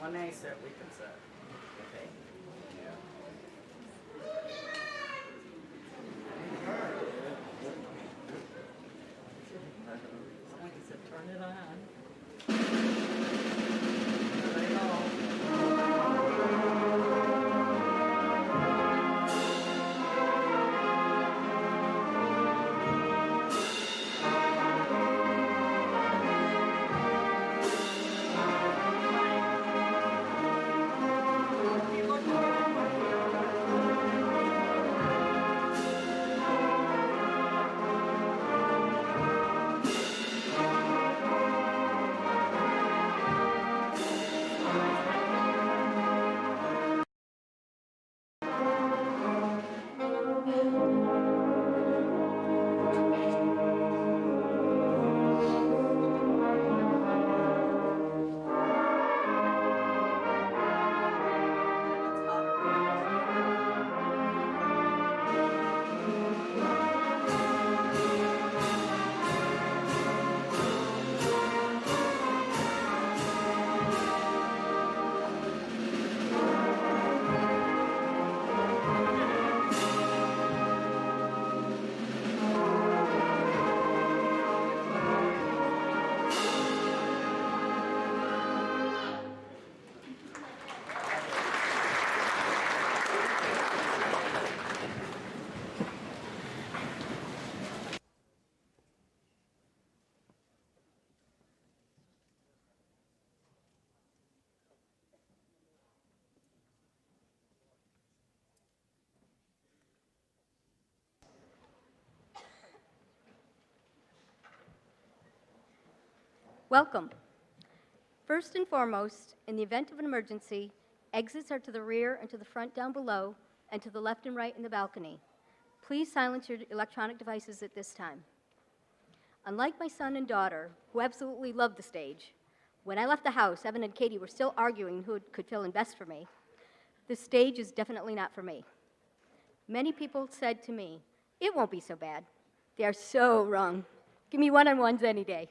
One A set we can set. Okay. Someone said turn it on. Welcome. First and foremost, in the event of an emergency, exits are to the rear and to the front down below, and to the left and right in the balcony. Please silence your electronic devices at this time. Unlike my son and daughter, who absolutely love the stage, when I left the house, Evan and Katie were still arguing who could fill in best for me. The stage is definitely not for me. Many people said to me, "It won't be so bad." They are so wrong. Give me one-on-ones any day.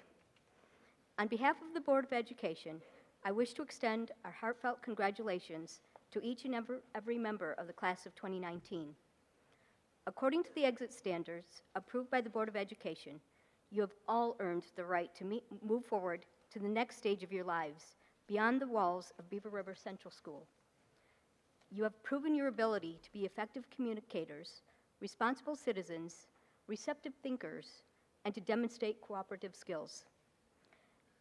On behalf of the Board of Education, I wish to extend our heartfelt congratulations to each and every member of the class of 2019. According to the exit standards approved by the Board of Education, you have all earned the right to move forward to the next stage of your lives, beyond the walls of Beaver River Central School. You have proven your ability to be effective communicators, responsible citizens, receptive thinkers, and to demonstrate cooperative skills.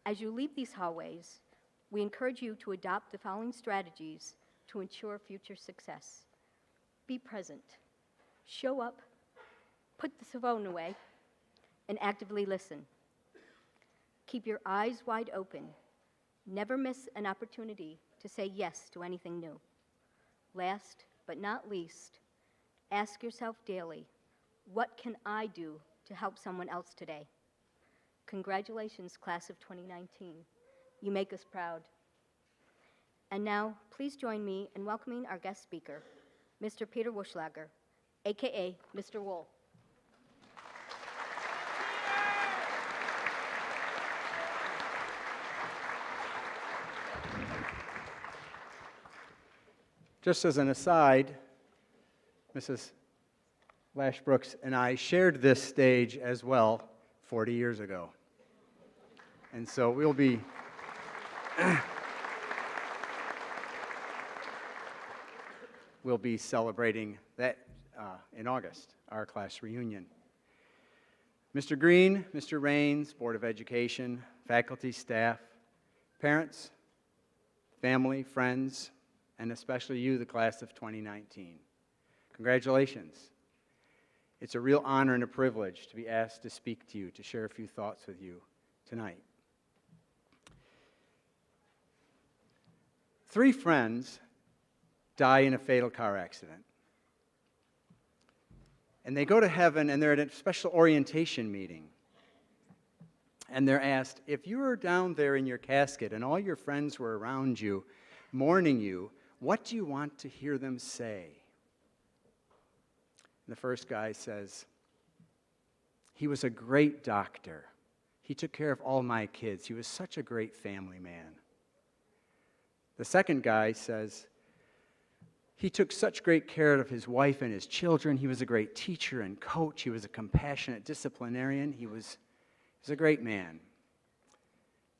As you leave these hallways, we encourage you to adopt the following strategies to ensure future success. Be present. Show up. Put the phone away. And actively listen. Keep your eyes wide open. Never miss an opportunity to say yes to anything new. Last but not least, ask yourself daily, what can I do to help someone else today? Congratulations, class of 2019. You make us proud. And now, please join me in welcoming our guest speaker, Mr. Peter Wuschlager, AKA Mr. Wool. Just as an aside, Mrs. Lashbrooks and I shared this stage as well 40 years ago. And so we'll be celebrating that in August, our class reunion. Mr. Green, Mr. Raines, Board of Education, faculty, staff, parents, family, friends, and especially you, the class of 2019. Congratulations. It's a real honor and a privilege to be asked to speak to you, to share a few thoughts with you tonight. 3 friends die in a fatal car accident. And they go to heaven, and they're at a special orientation meeting. And they're asked, if you were down there in your casket and all your friends were around you, mourning you, what do you want to hear them say? And the first guy says, he was a great doctor. He took care of all my kids. He was such a great family man. The second guy says, he took such great care of his wife and his children. He was a great teacher and coach. He was a compassionate disciplinarian. He was a great man.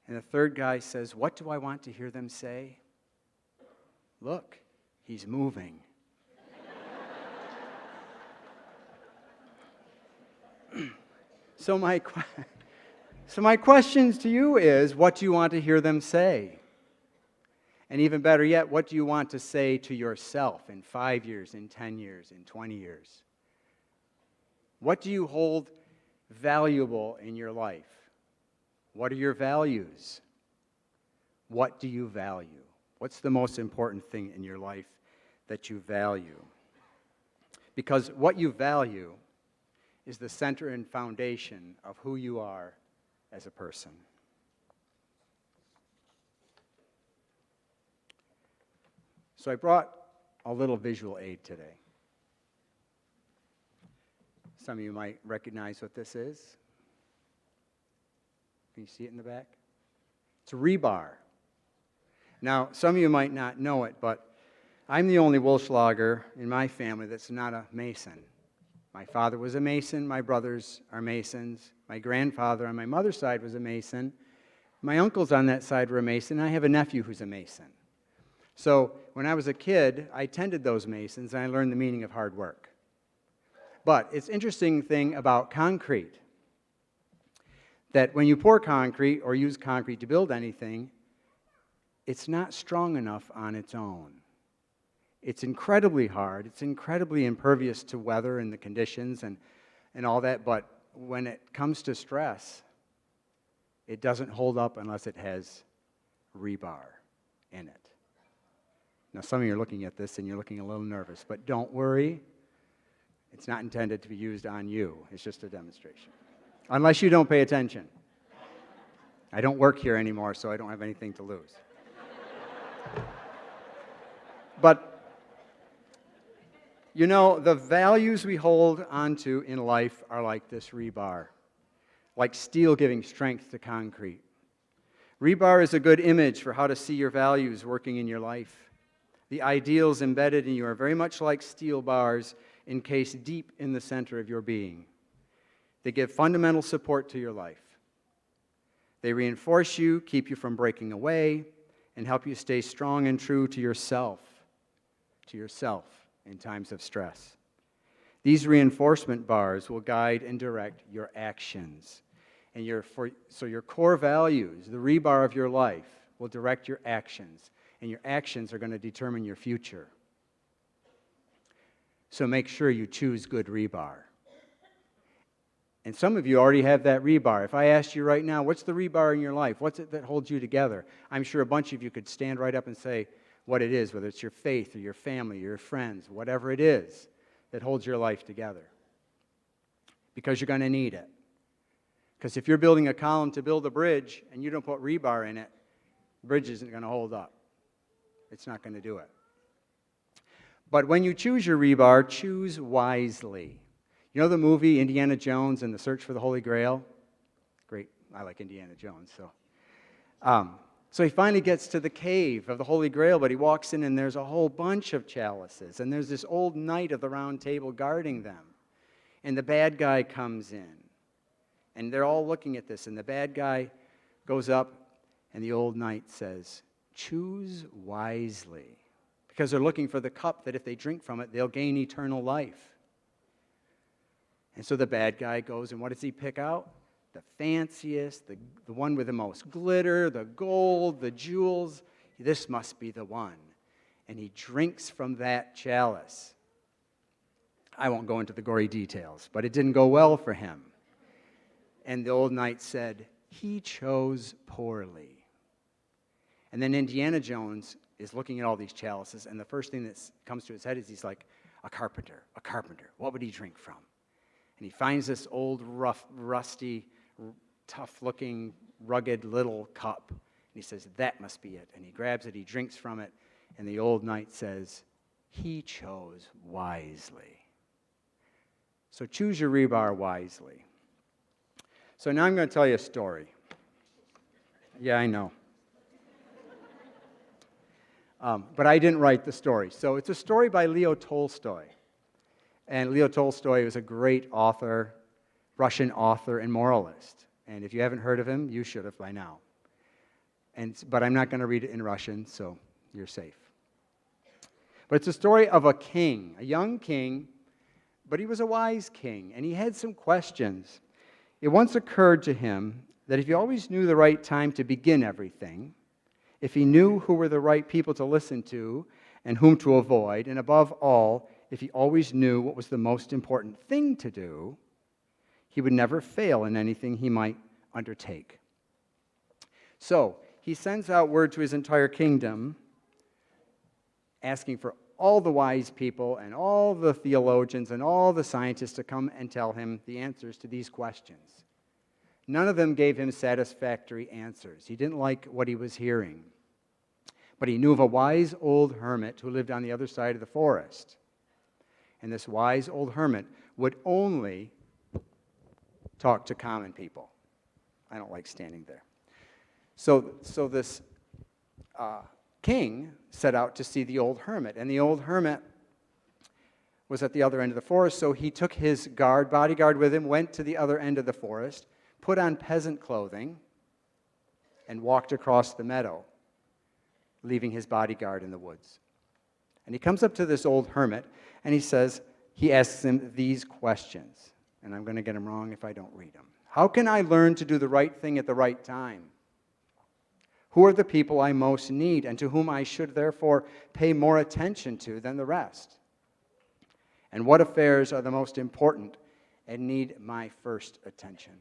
And the third guy says, what do I want to hear them say? Look, he's moving. So my questions to you is, what do you want to hear them say? And even better yet, what do you want to say to yourself in 5 years, in 10 years, in 20 years? What do you hold valuable in your life? What are your values? What do you value? What's the most important thing in your life that you value? Because what you value is the center and foundation of who you are as a person. So I brought a little visual aid today. Some of you might recognize what this is. Can you see it in the back? It's a rebar. Now, some of you might not know it, but I'm the only Wuschlager in my family that's not a Mason. My father was a Mason, my brothers are Masons, my grandfather on my mother's side was a Mason, my uncles on that side were a Mason, and I have a nephew who's a Mason. So when I was a kid, I attended those Masons and I learned the meaning of hard work. But it's an interesting thing about concrete, that when you pour concrete or use concrete to build anything, it's not strong enough on its own. It's incredibly hard. It's incredibly impervious to weather and the conditions and all that. But when it comes to stress, It doesn't hold up unless it has rebar in it. Now, some of you are looking at this and you're looking a little nervous, but don't worry. It's not intended to be used on you. It's just a demonstration. Unless you don't pay attention. I don't work here anymore, so I don't have anything to lose. But, you know, the values we hold onto in life are like this rebar, like steel giving strength to concrete. Rebar is a good image for how to see your values working in your life. The ideals embedded in you are very much like steel bars encased deep in the center of your being. They give fundamental support to your life. They reinforce you, keep you from breaking away, and help you stay strong and true to yourself in times of stress. These reinforcement bars will guide and direct your actions. And your core values, the rebar of your life, will direct your actions. And your actions are going to determine your future. So make sure you choose good rebar. And some of you already have that rebar. If I asked you right now, what's the rebar in your life? What's it that holds you together? I'm sure a bunch of you could stand right up and say what it is, whether it's your faith or your family or your friends, whatever it is that holds your life together. Because you're going to need it. Because if you're building a column to build a bridge and you don't put rebar in it, the bridge isn't going to hold up. It's not going to do it. But when you choose your rebar, choose wisely. You know the movie Indiana Jones and the Search for the Holy Grail? Great. I like Indiana Jones. So he finally gets to the cave of the Holy Grail, but he walks in and there's a whole bunch of chalices. And there's this old knight of the Round Table guarding them. And the bad guy comes in. And they're all looking at this. And the bad guy goes up and the old knight says, choose wisely. Because they're looking for the cup that if they drink from it, they'll gain eternal life. And so the bad guy goes, and what does he pick out? The fanciest, the one with the most glitter, the gold, the jewels. This must be the one. And he drinks from that chalice. I won't go into the gory details, but it didn't go well for him. And the old knight said, he chose poorly. And then Indiana Jones is looking at all these chalices, and the first thing that comes to his head is he's like, a carpenter. What would he drink from? And he finds this old, rough, rusty, tough-looking, rugged little cup. And he says, that must be it. And he grabs it, he drinks from it, and the old knight says, he chose wisely. So choose your rebar wisely. So now I'm going to tell you a story. Yeah, I know. But I didn't write the story. So it's a story by Leo Tolstoy. And Leo Tolstoy was a great author, Russian author and moralist. And if you haven't heard of him, you should have by now. But I'm not going to read it in Russian, so you're safe. But it's a story of a king, a young king, but he was a wise king, and he had some questions. It once occurred to him that if he always knew the right time to begin everything, if he knew who were the right people to listen to and whom to avoid, and above all, if he always knew what was the most important thing to do, he would never fail in anything he might undertake. So, he sends out word to his entire kingdom, asking for all the wise people and all the theologians and all the scientists to come and tell him the answers to these questions. None of them gave him satisfactory answers. He didn't like what he was hearing. But he knew of a wise old hermit who lived on the other side of the forest. And this wise old hermit would only talk to common people. I don't like standing there. So this king set out to see the old hermit. And the old hermit was at the other end of the forest, so he took his bodyguard with him, went to the other end of the forest, put on peasant clothing, and walked across the meadow, leaving his bodyguard in the woods. And he comes up to this old hermit, and he asks him these questions. And I'm going to get them wrong if I don't read them. How can I learn to do the right thing at the right time? Who are the people I most need and to whom I should therefore pay more attention to than the rest? And what affairs are the most important and need my first attention?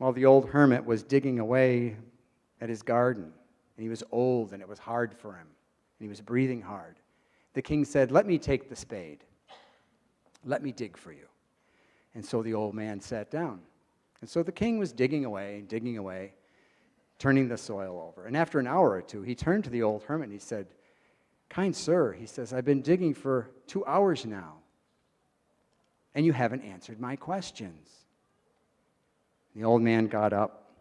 Well, the old hermit was digging away at his garden, and he was old, and it was hard for him, and he was breathing hard. The king said, "Let me take the spade. Let me dig for you." And so the old man sat down. And so the king was digging away, turning the soil over. And after an hour or two, he turned to the old hermit and he said, "Kind sir," he says, "I've been digging for 2 hours now, and you haven't answered my questions." The old man got up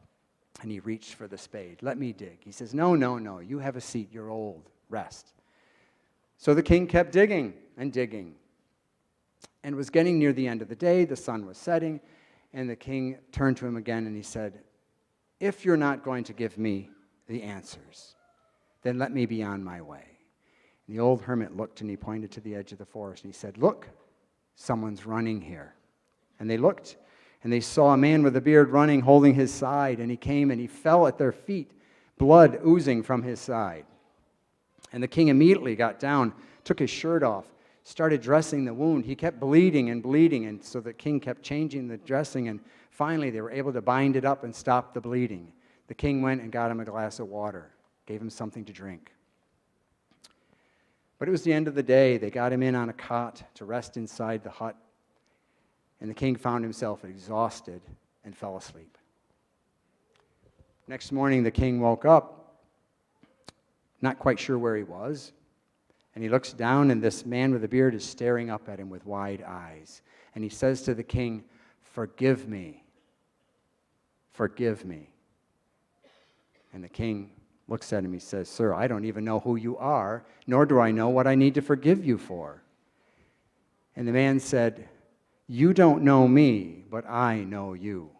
and he reached for the spade. "Let me dig." He says, No, you have a seat. You're old. Rest." So the king kept digging and digging. And it was getting near the end of the day. The sun was setting. And the king turned to him again and he said, "If you're not going to give me the answers, then let me be on my way." And the old hermit looked and he pointed to the edge of the forest and he said, "Look, someone's running here." And they looked and they saw a man with a beard running, holding his side. And he came and he fell at their feet, blood oozing from his side. And the king immediately got down, took his shirt off, started dressing the wound. He kept bleeding, and so the king kept changing the dressing, and finally they were able to bind it up and stop the bleeding. The king went and got him a glass of water, gave him something to drink. But it was the end of the day. They got him in on a cot to rest inside the hut, and the king found himself exhausted and fell asleep. Next morning, the king woke up, not quite sure where he was. And he looks down, and this man with a beard is staring up at him with wide eyes. And he says to the king, "Forgive me. Forgive me." And the king looks at him. He says, "Sir, I don't even know who you are, nor do I know what I need to forgive you for." And the man said, "You don't know me, but I know you.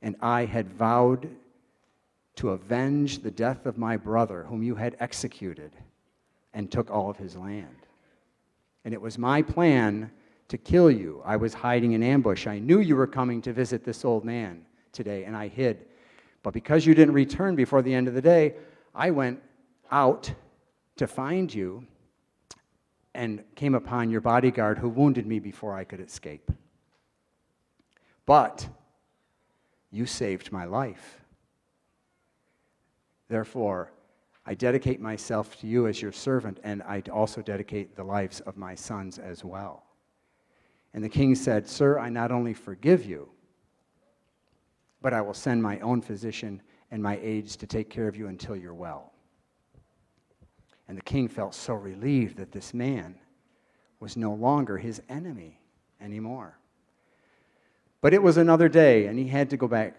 And I had vowed to avenge the death of my brother, whom you had executed, and took all of his land. And it was my plan to kill you. I was hiding in ambush. I knew you were coming to visit this old man today, and I hid. But because you didn't return before the end of the day, I went out to find you and came upon your bodyguard who wounded me before I could escape. But you saved my life. Therefore, I dedicate myself to you as your servant, and I also dedicate the lives of my sons as well." And the king said, "Sir, I not only forgive you, but I will send my own physician and my aides to take care of you until you're well." And the king felt so relieved that this man was no longer his enemy anymore. But it was another day, and he had to go back.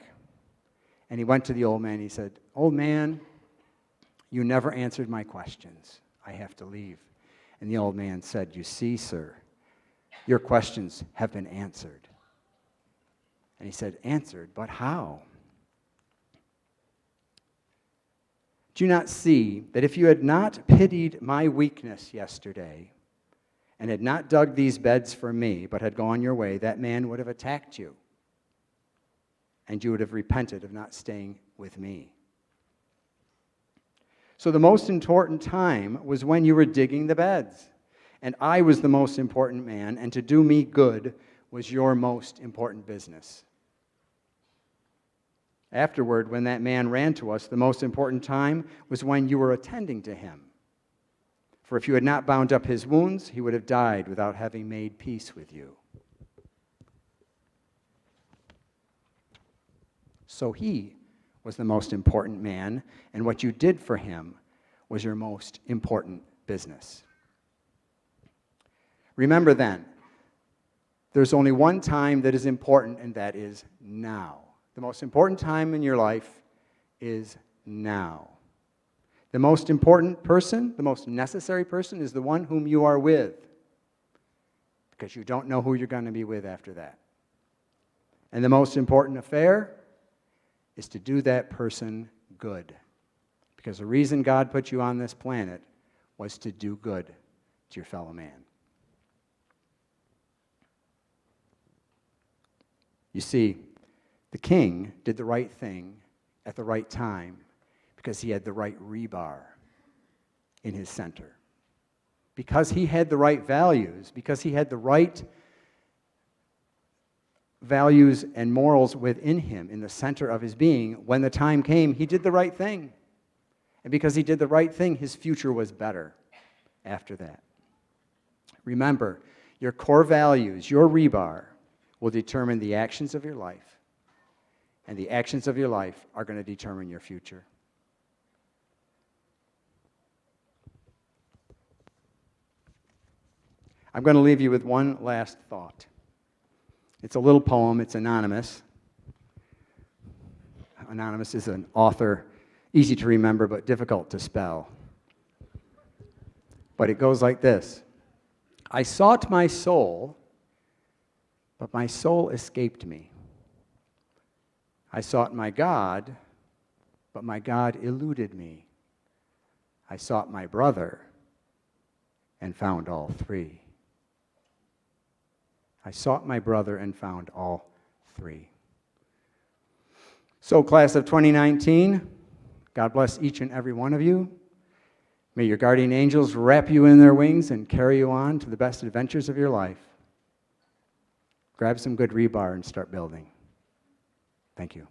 And he went to the old man, and he said, "Old man, you never answered my questions. I have to leave." And the old man said, "You see, sir, your questions have been answered." And he said, "Answered? But how?" "Do you not see that if you had not pitied my weakness yesterday and had not dug these beds for me, but had gone your way, that man would have attacked you, and you would have repented of not staying with me? So the most important time was when you were digging the beds, and I was the most important man, and to do me good was your most important business. Afterward, when that man ran to us, the most important time was when you were attending to him. For if you had not bound up his wounds, he would have died without having made peace with you. So he was the most important man, and what you did for him was your most important business. Remember then, there's only one time that is important, and that is now. The most important time in your life is now. The most important person, the most necessary person, is the one whom you are with, because you don't know who you're going to be with after that. And the most important affair is to do that person good, because the reason God put you on this planet was to do good to your fellow man. You see, the king did the right thing at the right time because he had the right rebar in his center. Because he had the right values, because he had the right values and morals within him, in the center of his being. When the time came, he did the right thing. And because he did the right thing, his future was better after that. Remember, your core values, your rebar, will determine the actions of your life. And the actions of your life are going to determine your future. I'm going to leave you with one last thought. It's a little poem. It's anonymous. Anonymous is an author, easy to remember but difficult to spell. But it goes like this. I sought my soul, but my soul escaped me. I sought my God, but my God eluded me. I sought my brother and found all three. I sought my brother and found all three. So, class of 2019, God bless each and every one of you. May your guardian angels wrap you in their wings and carry you on to the best adventures of your life. Grab some good rebar and start building. Thank you.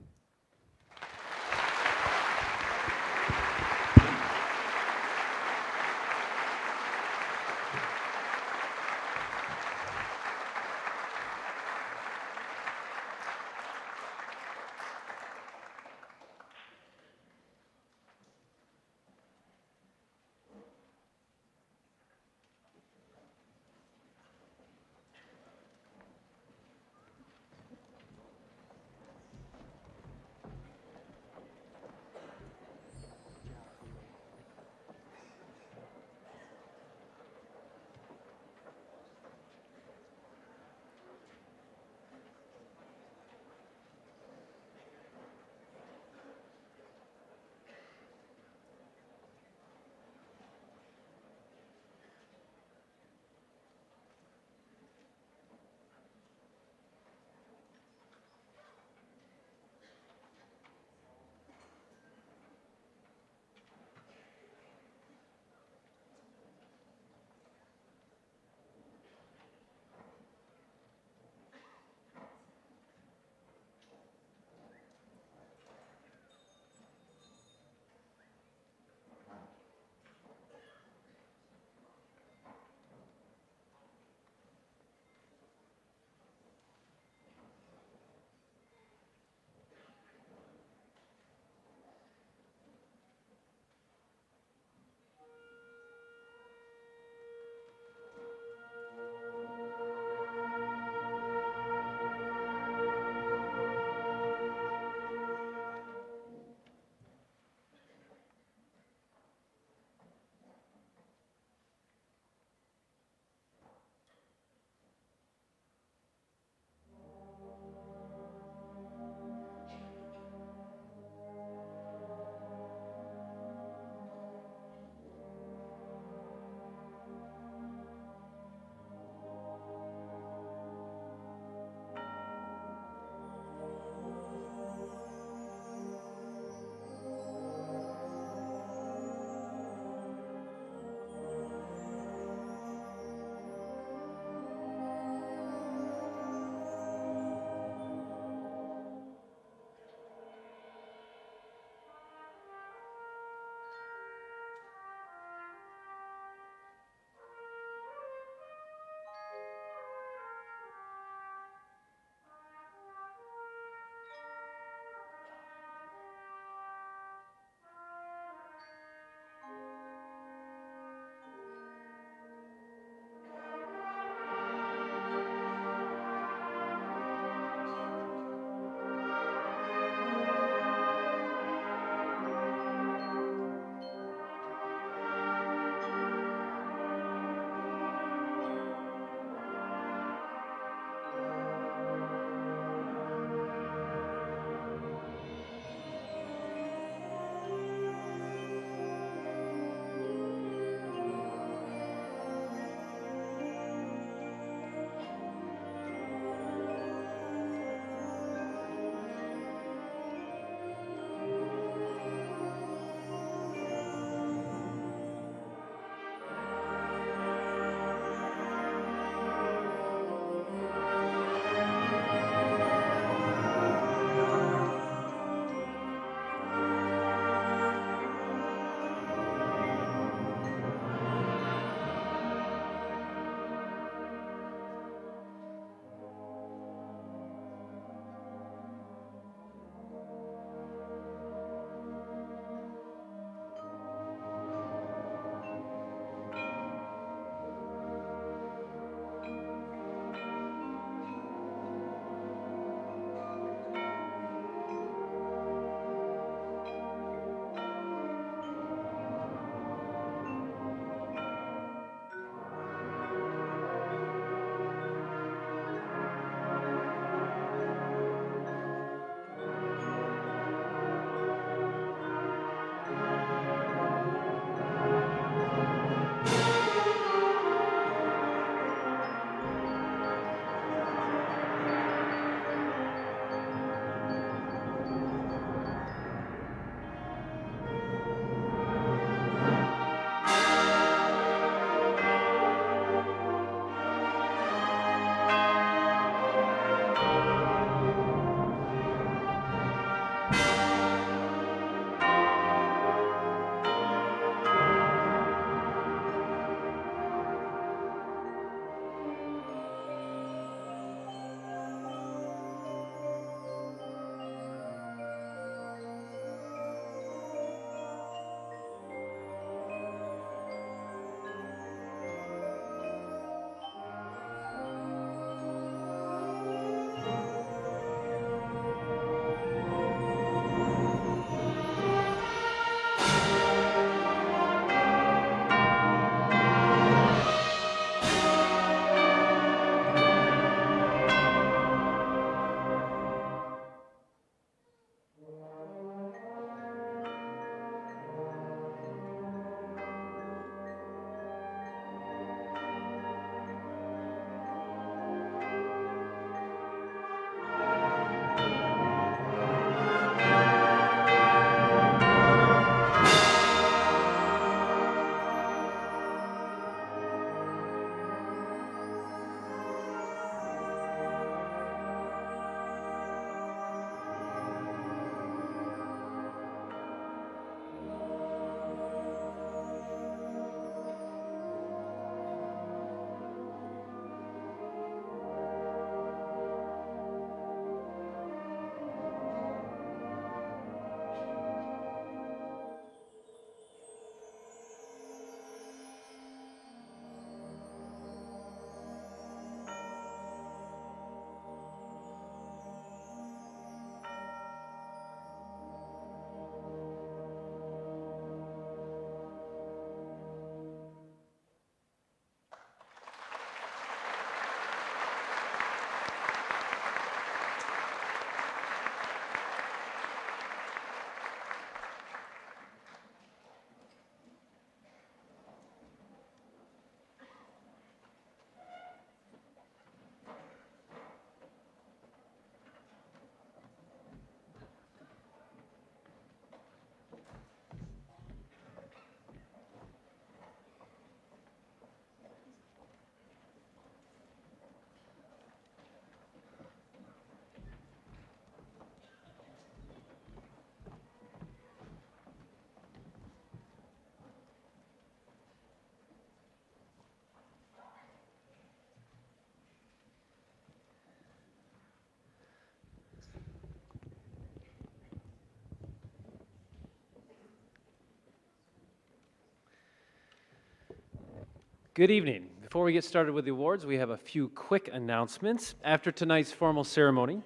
Good evening. Before we get started with the awards, we have a few quick announcements. After tonight's formal ceremony,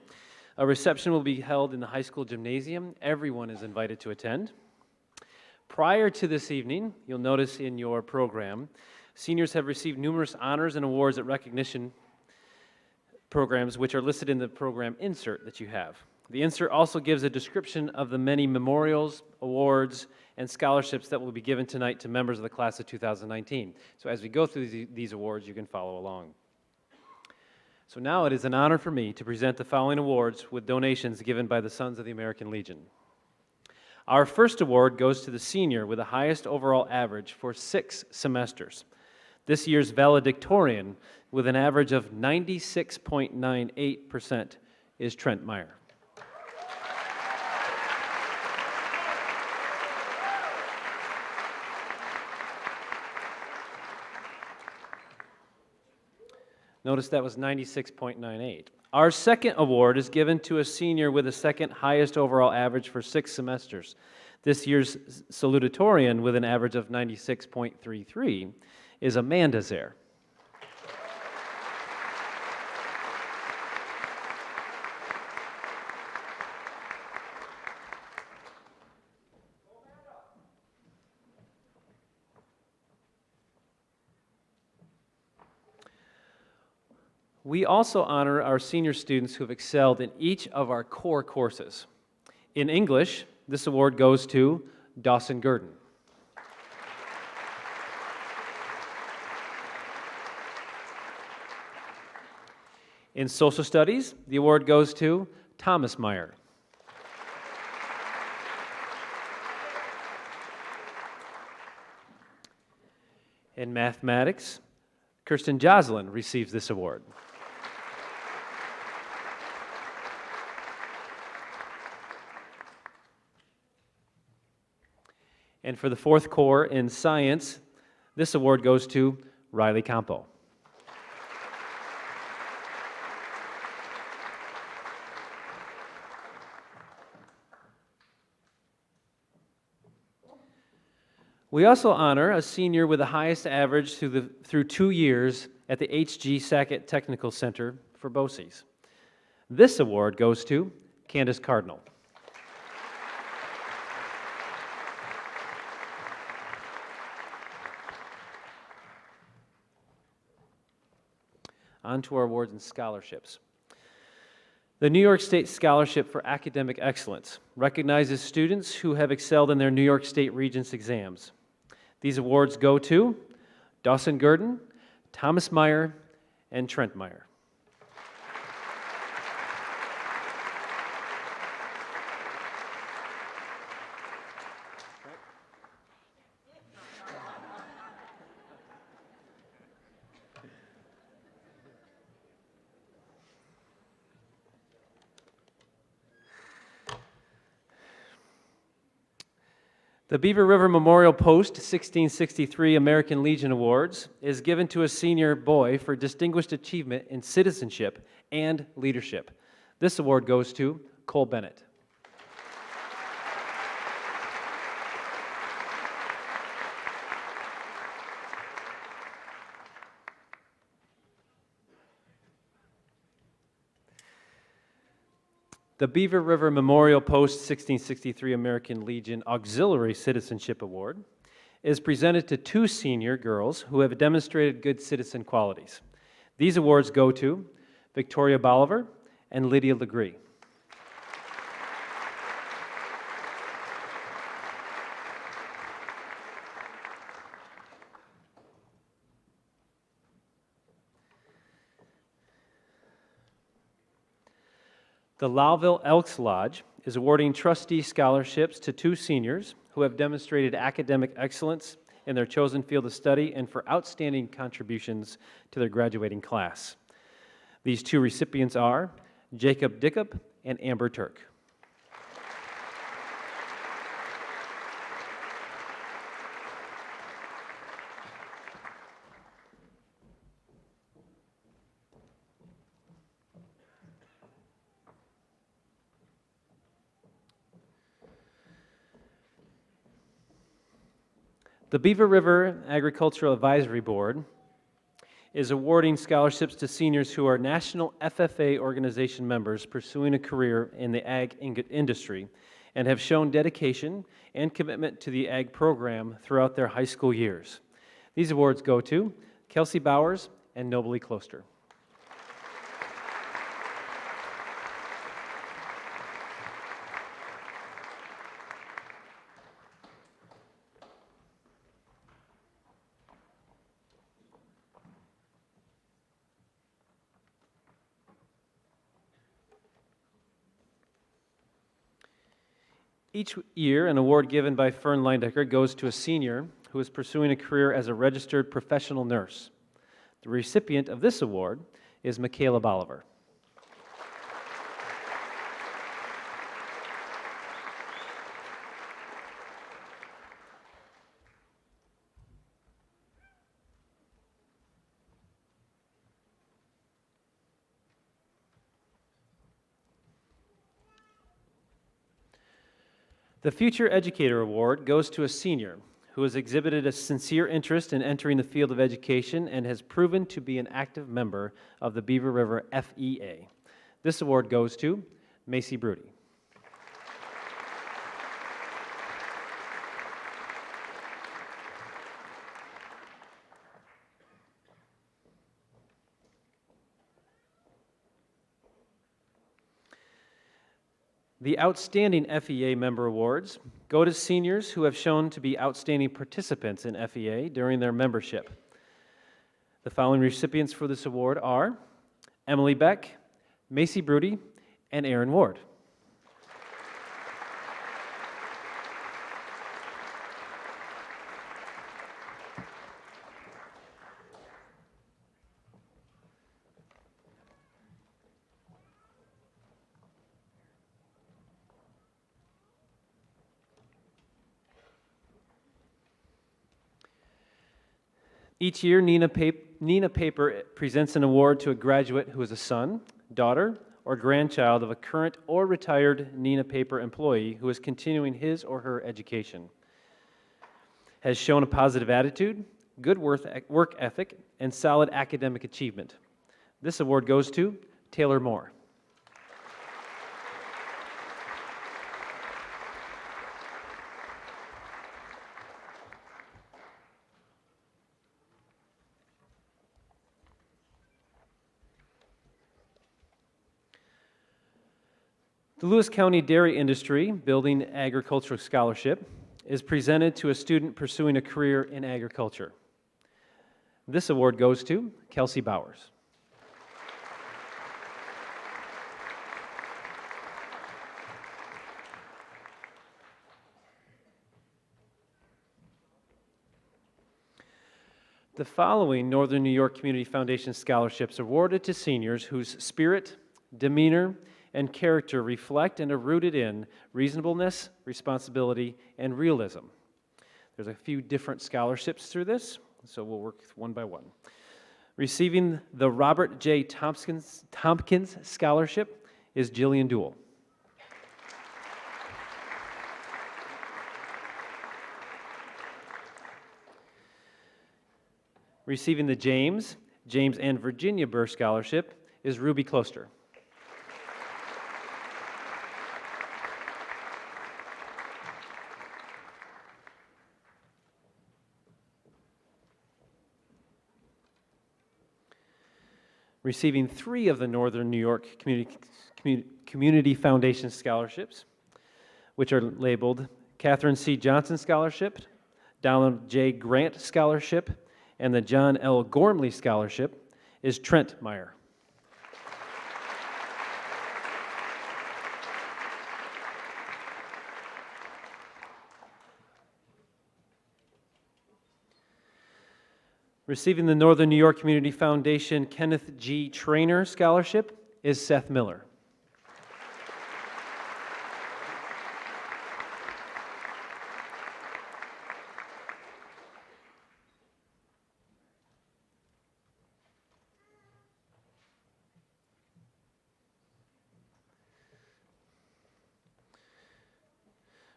a reception will be held in the high school gymnasium. Everyone is invited to attend. Prior to this evening, you'll notice in your program, seniors have received numerous honors and awards at recognition programs, which are listed in the program insert that you have. The insert also gives a description of the many memorials, awards, and scholarships that will be given tonight to members of the class of 2019. So as we go through these awards, you can follow along. So now it is an honor for me to present the following awards with donations given by the Sons of the American Legion. Our first award goes to the senior with the highest overall average for 6 semesters. This year's valedictorian with an average of 96.98% is Trent Meyer. Notice that was 96.98. Our second award is given to a senior with the second highest overall average for 6 semesters. This year's salutatorian with an average of 96.33 is Amanda Zare. We also honor our senior students who have excelled in each of our core courses. In English, this award goes to Dawson Gurdon. In social studies, the award goes to Thomas Meyer. In mathematics, Kirsten Joslin receives this award. And for the fourth core in science, this award goes to Riley Campo. We also honor a senior with the highest average through 2 years at the H.G. Sackett Technical Center for BOCES. This award goes to Candace Cardinal. On to our awards and scholarships. The New York State Scholarship for Academic Excellence recognizes students who have excelled in their New York State Regents exams. These awards go to Dawson Gurdon, Thomas Meyer, and Trent Meyer. The Beaver River Memorial Post 1663 American Legion Awards is given to a senior boy for distinguished achievement in citizenship and leadership. This award goes to Cole Bennett. The Beaver River Memorial Post 1663 American Legion Auxiliary Citizenship Award is presented to 2 senior girls who have demonstrated good citizen qualities. These awards go to Victoria Bolivar and Lydia Legree. The Lowville Elks Lodge is awarding trustee scholarships to 2 seniors who have demonstrated academic excellence in their chosen field of study and for outstanding contributions to their graduating class. These 2 recipients are Jacob Dickup and Amber Turk. The Beaver River Agricultural Advisory Board is awarding scholarships to seniors who are National FFA organization members pursuing a career in the ag industry and have shown dedication and commitment to the ag program throughout their high school years. These awards go to Kelsey Bowers and Nobly Closter. Each year, an award given by Fern Leindecker goes to a senior who is pursuing a career as a registered professional nurse. The recipient of this award is Michaela Bolivar. The Future Educator Award goes to a senior who has exhibited a sincere interest in entering the field of education and has proven to be an active member of the Beaver River FEA. This award goes to Macy Broody. The Outstanding FEA Member Awards go to seniors who have shown to be outstanding participants in FEA during their membership. The following recipients for this award are Emily Beck, Macy Broody, and Aaron Ward. Each year, Nina Paper presents an award to a graduate who is a son, daughter, or grandchild of a current or retired Nina Paper employee who is continuing his or her education, has shown a positive attitude, good work ethic, and solid academic achievement. This award goes to Taylor Moore. The Lewis County Dairy Industry Building Agricultural Scholarship is presented to a student pursuing a career in agriculture. This award goes to Kelsey Bowers. The following Northern New York Community Foundation scholarships are awarded to seniors whose spirit, demeanor, and character reflect and are rooted in reasonableness, responsibility, and realism. There's a few different scholarships through this, so we'll work one by one. Receiving the Robert J. Tompkins Scholarship is Jillian Duell. Receiving the James and Virginia Burr Scholarship is Ruby Closter. Receiving 3 of the Northern New York Community Foundation scholarships, which are labeled Catherine C. Johnson Scholarship, Donald J. Grant Scholarship, and the John L. Gormley Scholarship, is Trent Meyer. Receiving the Northern New York Community Foundation Kenneth G. Trainer Scholarship is Seth Miller.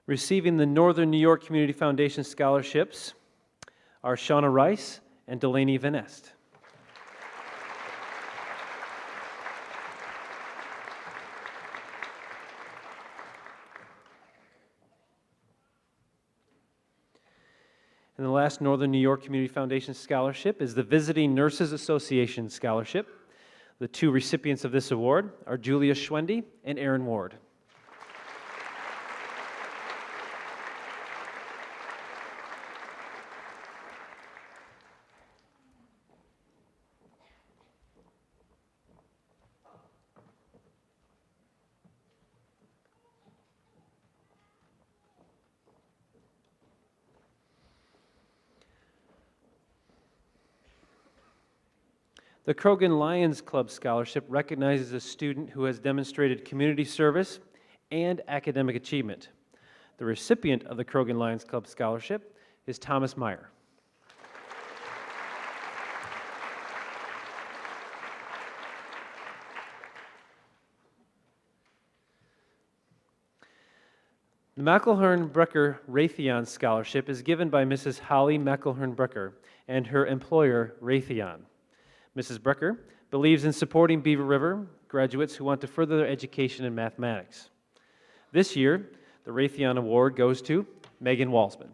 Receiving the Northern New York Community Foundation scholarships are Shauna Rice and Delaney Van Est. And the last Northern New York Community Foundation Scholarship is the Visiting Nurses Association Scholarship. The two recipients of this award are Julia Schwendy and Aaron Ward. The Krogan Lions Club Scholarship recognizes a student who has demonstrated community service and academic achievement. The recipient of the Krogan Lions Club Scholarship is Thomas Meyer. The McElhern-Brecker Raytheon Scholarship is given by Mrs. Holly McElhern-Brecker and her employer, Raytheon. Mrs. Brecker believes in supporting Beaver River graduates who want to further their education in mathematics. This year, the Raytheon Award goes to Megan Walsman.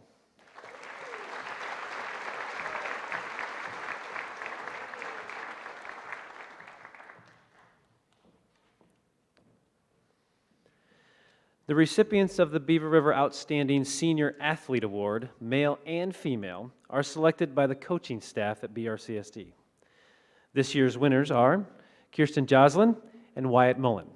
The recipients of the Beaver River Outstanding Senior Athlete Award, male and female, are selected by the coaching staff at BRCSD. This year's winners are Kirsten Joslin and Wyatt Mullen.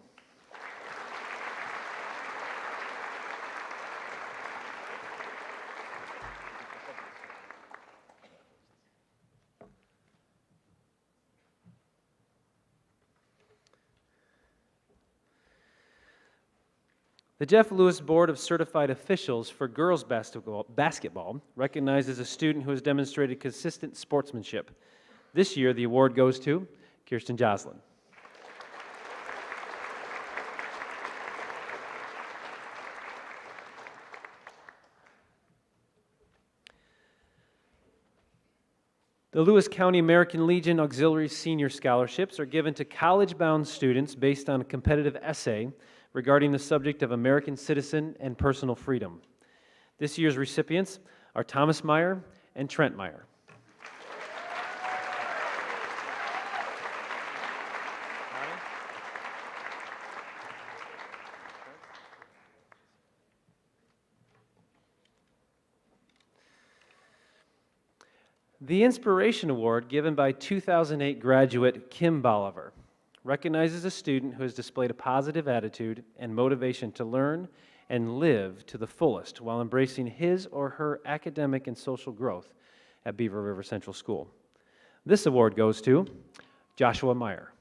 The Jeff Lewis Board of Certified Officials for Girls Basketball recognizes a student who has demonstrated consistent sportsmanship. This year, the award goes to Kirsten Joslin. The Lewis County American Legion Auxiliary Senior Scholarships are given to college-bound students based on a competitive essay regarding the subject of American citizen and personal freedom. This year's recipients are Thomas Meyer and Trent Meyer. The Inspiration Award, given by 2008 graduate Kim Bolivar, recognizes a student who has displayed a positive attitude and motivation to learn and live to the fullest while embracing his or her academic and social growth at Beaver River Central School. This award goes to Joshua Meyer.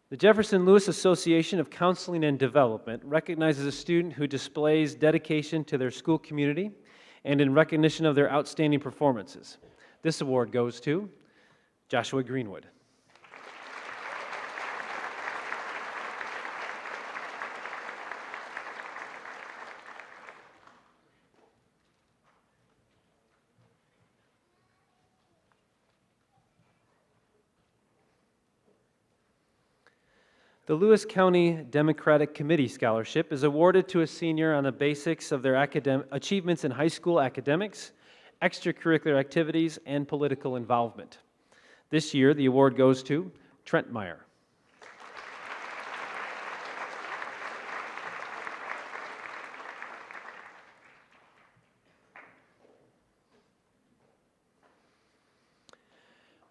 The Jefferson Lewis Association of Counseling and Development recognizes a student who displays dedication to their school community and in recognition of their outstanding performances. This award goes to Joshua Greenwood. The Lewis County Democratic Committee Scholarship is awarded to a senior on the basics of their achievements in high school academics, extracurricular activities, and political involvement. This year, the award goes to Trent Meyer.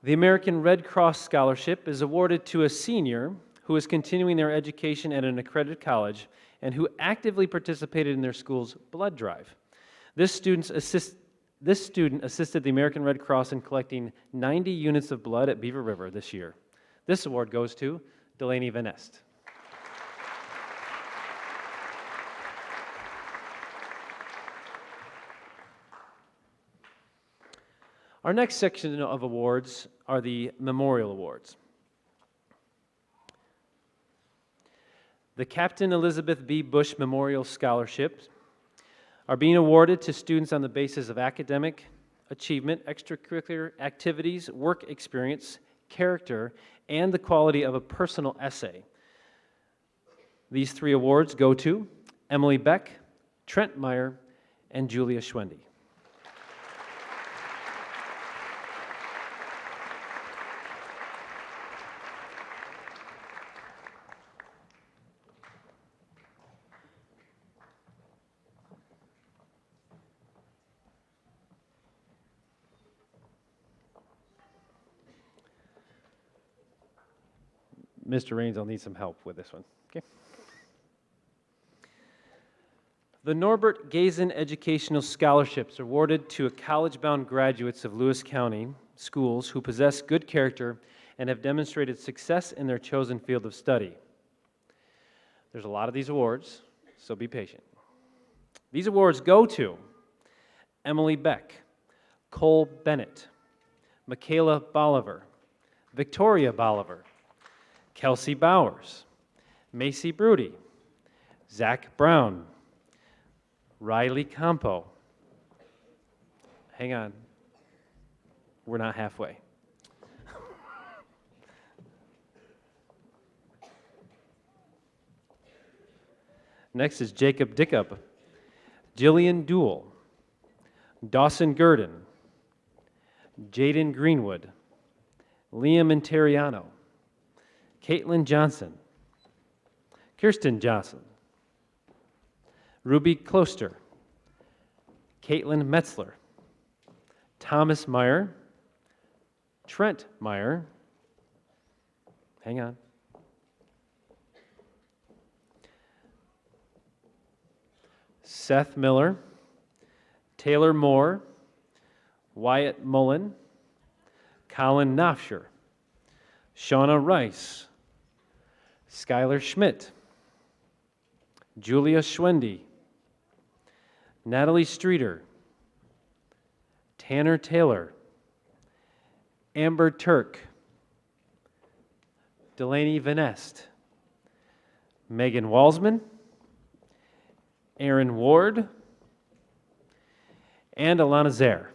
The American Red Cross Scholarship is awarded to a senior who is continuing their education at an accredited college and who actively participated in their school's blood drive. This student assisted the American Red Cross in collecting 90 units of blood at Beaver River this year. This award goes to Delaney Van Est. Our next section of awards are the Memorial Awards. The Captain Elizabeth B. Bush Memorial Scholarships are being awarded to students on the basis of academic achievement, extracurricular activities, work experience, character, and the quality of a personal essay. These 3 awards go to Emily Beck, Trent Meyer, and Julia Schwendy. Mr. Raines, I'll need some help with this one. Okay. The Norbert Gazen Educational Scholarships are awarded to college-bound graduates of Lewis County schools who possess good character and have demonstrated success in their chosen field of study. There's a lot of these awards, so be patient. These awards go to Emily Beck, Cole Bennett, Michaela Bolivar, Victoria Bolivar, Kelsey Bowers, Macy Broody, Zach Brown, Riley Campo. Hang on. We're not halfway. Next is Jacob Dickup, Jillian Dool, Dawson Gurdon, Jaden Greenwood, Liam Interiano, Caitlin Johnson, Kirsten Johnson, Ruby Closter, Caitlin Metzler, Thomas Meyer, Trent Meyer, hang on, Seth Miller, Taylor Moore, Wyatt Mullen, Colin Knopfscher, Shauna Rice, Skylar Schmidt, Julia Schwendy, Natalie Streeter, Tanner Taylor, Amber Turk, Delaney Vanest, Megan Walsman, Aaron Ward, and Alana Zare.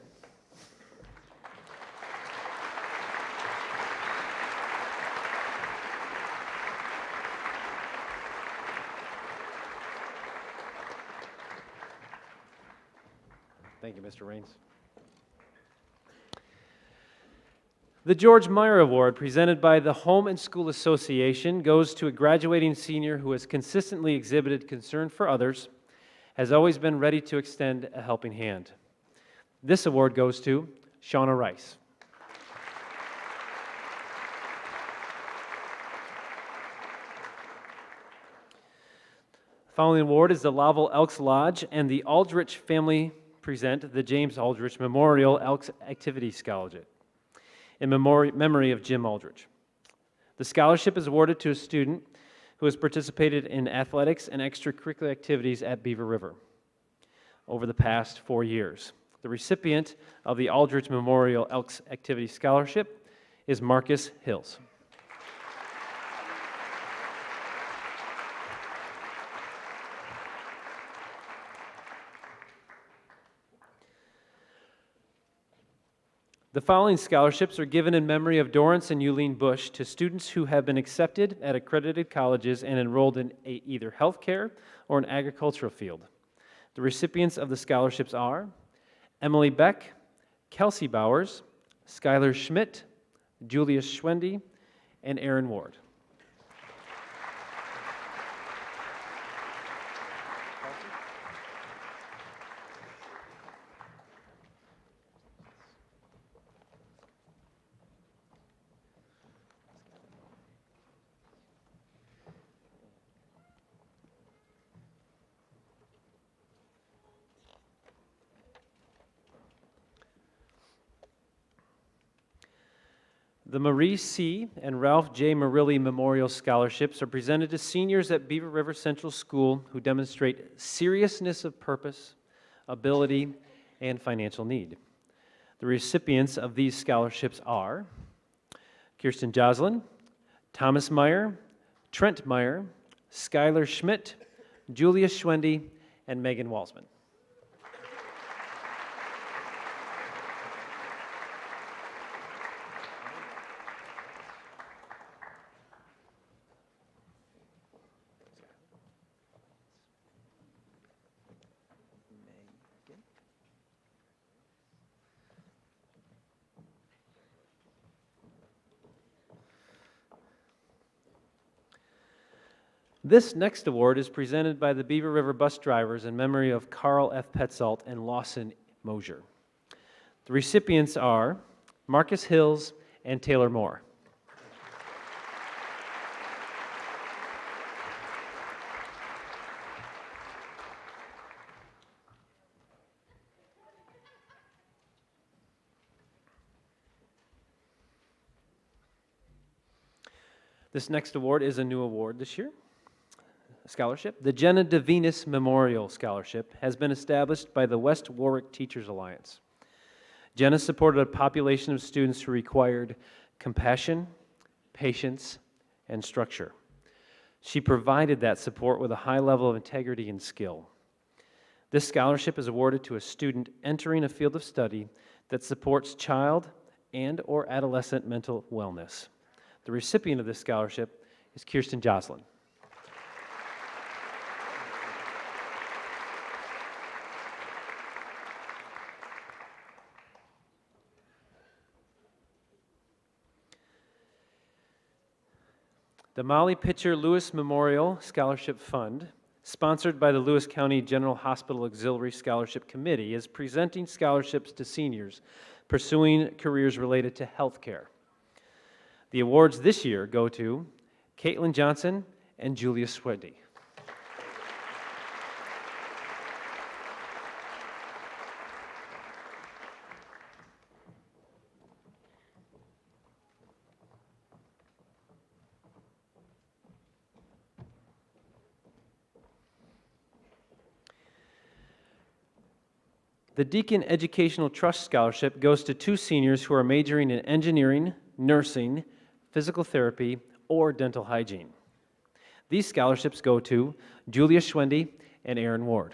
Thank you, Mr. Raines. The George Meyer Award, presented by the Home and School Association, goes to a graduating senior who has consistently exhibited concern for others, has always been ready to extend a helping hand. This award goes to Shauna Rice. The following award is the Laval Elks Lodge and the Aldrich family present the James Aldrich Memorial Elks Activity Scholarship in memory of Jim Aldrich. The scholarship is awarded to a student who has participated in athletics and extracurricular activities at Beaver River over the past 4 years. The recipient of the Aldrich Memorial Elks Activity Scholarship is Marcus Hills. The following scholarships are given in memory of Dorrance and Eulene Bush to students who have been accepted at accredited colleges and enrolled in either healthcare or an agricultural field. The recipients of the scholarships are Emily Beck, Kelsey Bowers, Skylar Schmidt, Julia Schwendy, and Aaron Ward. The Marie C. and Ralph J. Murilli Memorial Scholarships are presented to seniors at Beaver River Central School who demonstrate seriousness of purpose, ability, and financial need. The recipients of these scholarships are Kirsten Joslin, Thomas Meyer, Trent Meyer, Skylar Schmidt, Julia Schwendy, and Megan Walsman. This next award is presented by the Beaver River bus drivers in memory of Carl F. Petzold and Lawson Mosier. The recipients are Marcus Hills and Taylor Moore. This next award is a new award this year, a scholarship. The Jenna DeVenis Memorial Scholarship has been established by the West Warwick Teachers Alliance. Jenna supported a population of students who required compassion, patience, and structure. She provided that support with a high level of integrity and skill. This scholarship is awarded to a student entering a field of study that supports child and or adolescent mental wellness. The recipient of this scholarship is Kirsten Joslin. The Molly Pitcher Lewis Memorial Scholarship Fund, sponsored by the Lewis County General Hospital Auxiliary Scholarship Committee, is presenting scholarships to seniors pursuing careers related to healthcare. The awards this year go to Caitlin Johnson and Julia Sweddy. The Deacon Educational Trust Scholarship goes to 2 seniors who are majoring in engineering, nursing, physical therapy, or dental hygiene. These scholarships go to Julia Schwendy and Aaron Ward.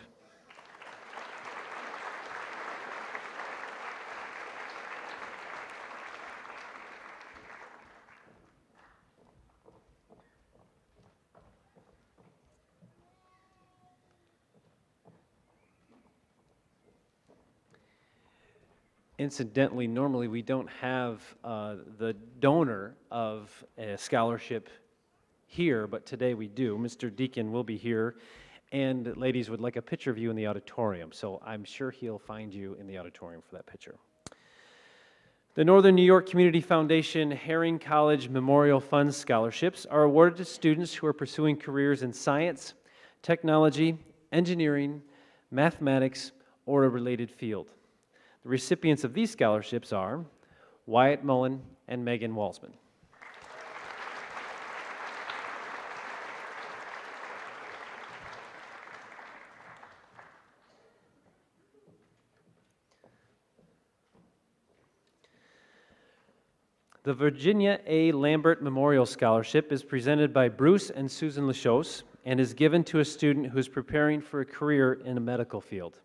Incidentally, normally we don't have the donor of a scholarship here, but today we do. Mr. Deacon will be here, and ladies would like a picture of you in the auditorium, so I'm sure he'll find you in the auditorium for that picture. The Northern New York Community Foundation Herring College Memorial Fund scholarships are awarded to students who are pursuing careers in science, technology, engineering, mathematics, or a related field. The recipients of these scholarships are Wyatt Mullen and Megan Walsman. The Virginia A. Lambert Memorial Scholarship is presented by Bruce and Susan Lachos and is given to a student who is preparing for a career in a medical field.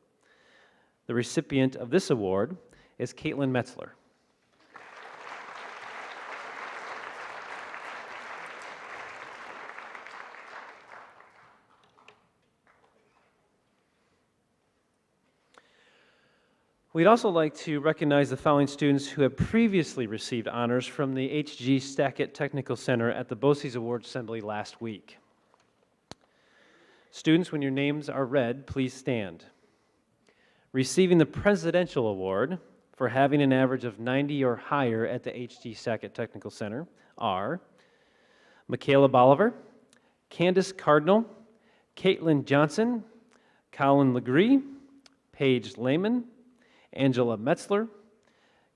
The recipient of this award is Caitlin Metzler. We'd also like to recognize the following students who have previously received honors from the H.G. Stackett Technical Center at the BOCES Awards Assembly last week. Students, when your names are read, please stand. Receiving the Presidential Award for having an average of 90 or higher at the H.G. Stackett Technical Center are Michaela Bolivar, Candace Cardinal, Caitlin Johnson, Colin Legree, Paige Lehman, Angela Metzler,